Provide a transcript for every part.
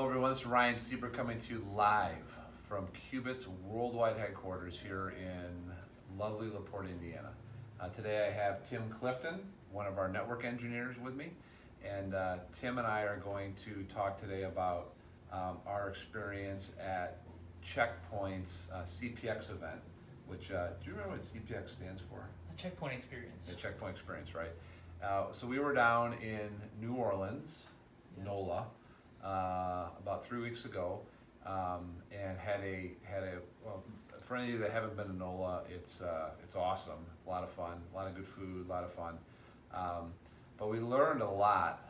Hello everyone, this is Ryan Sieber coming to you live from Qubit's worldwide headquarters here in lovely LaPorte, Indiana. Today I have Tim Clifton, one of our network engineers with me, and Tim and I are going to talk today about our experience at Check Point's CPX event, which, do you remember what CPX stands for? The Check Point Experience. The Check Point Experience, right. So we were down in New Orleans, Yes. NOLA, about 3 weeks ago, and had a well, for any of you that haven't been to NOLA, it's awesome. It's a lot of fun, a lot of good food, a lot of fun. But we learned a lot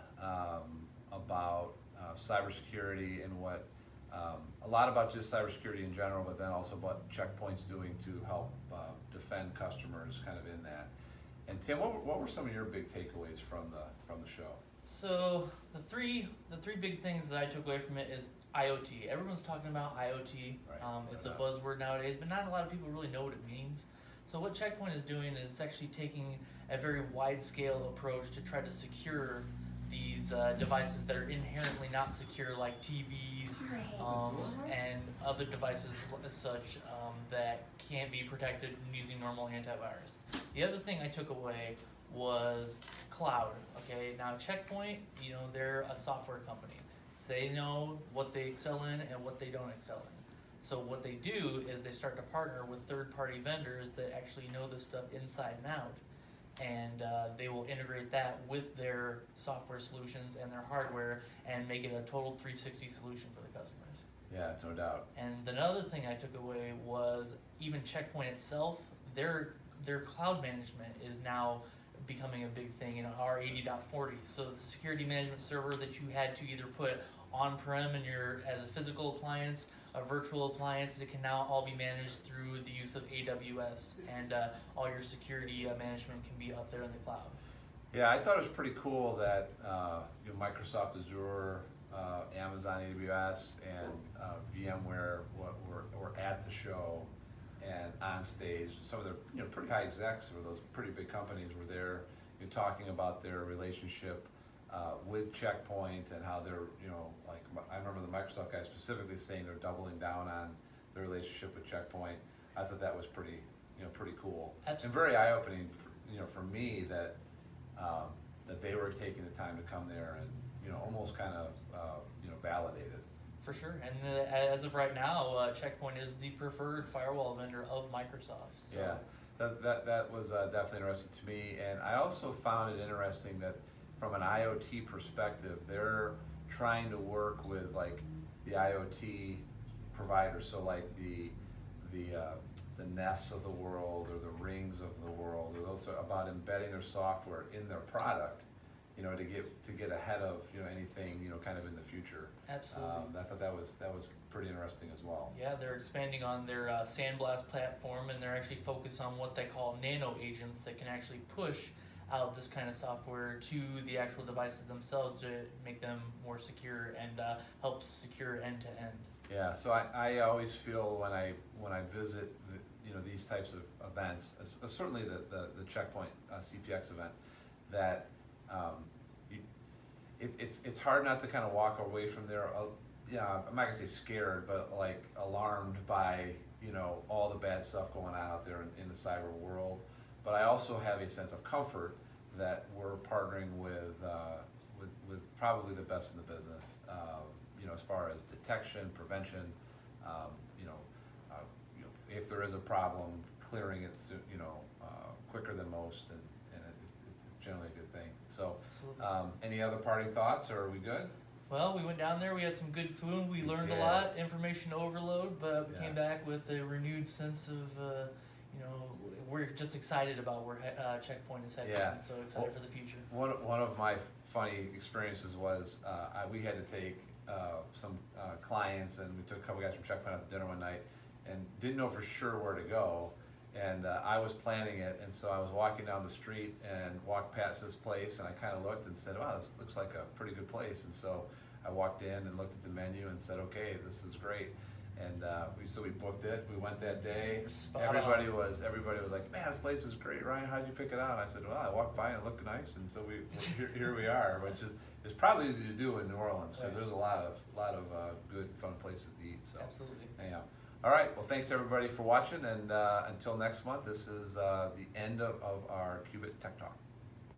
about cybersecurity and what a lot about just cybersecurity in general, but then also what Check Point's doing to help defend customers, kind of in that. And Tim, what were some of your big takeaways from the show? So the three big things that I took away from it is IoT. Everyone's talking about IoT. Right. It's a buzzword nowadays, but not a lot of people really know what it means. So what Check Point is doing is actually taking a very wide-scale approach to try to secure these devices that are inherently not secure, like TVs and other devices as such that can't be protected using normal antivirus. The other thing I took away was cloud. Okay, now Check Point, they're a software company. So they know what they excel in and what they don't excel in. So what they do is they start to partner with third-party vendors that actually know this stuff inside and out, and they will integrate that with their software solutions and their hardware and make it a total 360 solution for the customers. Yeah, no doubt. And another thing I took away was even Check Point itself, their cloud management is now becoming a big thing in R80.40. So the security management server that you had to either put on-prem as a physical appliance, a virtual appliance, it can now all be managed through the use of AWS, and all your security management can be up there in the cloud. Yeah, I thought it was pretty cool that Microsoft Azure, Amazon AWS, and VMware were at the show and on stage. Some of the pretty high execs of those pretty big companies were there, talking about their relationship with Check Point and how they're, like I remember the Microsoft guy specifically saying they're doubling down on their relationship with Check Point. I thought that was pretty cool. Absolutely. And very eye-opening, for me that that they were taking the time to come there and almost kind of validate it. For sure, and as of right now, Check Point is the preferred firewall vendor of Microsoft. So. Yeah, that was definitely interesting to me, and I also found it interesting that from an IoT perspective, they're trying to work with like the IoT providers, so like the Nests of the world or the Rings of the world, or those about embedding their software in their product, to get ahead of anything kind of in the future. Absolutely. I thought that was pretty interesting as well. Yeah, they're expanding on their Sandblast platform, and they're actually focused on what they call nano agents that can actually push out this kind of software to the actual devices themselves to make them more secure and help secure end to end. Yeah, so I always feel when I visit these types of events, certainly the Check Point CPX event, that it's hard not to kind of walk away from there. I'm not gonna say scared, but like alarmed by all the bad stuff going on out there in the cyber world. But I also have a sense of comfort that we're partnering with probably the best in the business. As far as detection, prevention, if there is a problem, clearing it quicker than most, and it's generally a good thing. So, any other parting thoughts, or are we good? Well, we went down there, we had some good food, we learned a lot, information overload, but we came back with a renewed sense of, we're just excited about where Check Point is headed, so excited for the future. One of my funny experiences was we had to take some clients, and we took a couple guys from Check Point out to dinner one night, and didn't know for sure where to go. And I was planning it, and so I was walking down the street and walked past this place, and I kind of looked and said, wow, this looks like a pretty good place. And so I walked in and looked at the menu and said, okay, this is great. And we booked it. We went that day. Spot Everybody was like, man, this place is great, Ryan. How'd you pick it out? And I said, well, I walked by and it looked nice, and so here we are, which is probably easy to do in New Orleans because Right. there's a lot of good fun places to eat. So Absolutely. anyhow, all right. Well, thanks everybody for watching, and until next month, this is the end of our Qubit Tech Talk.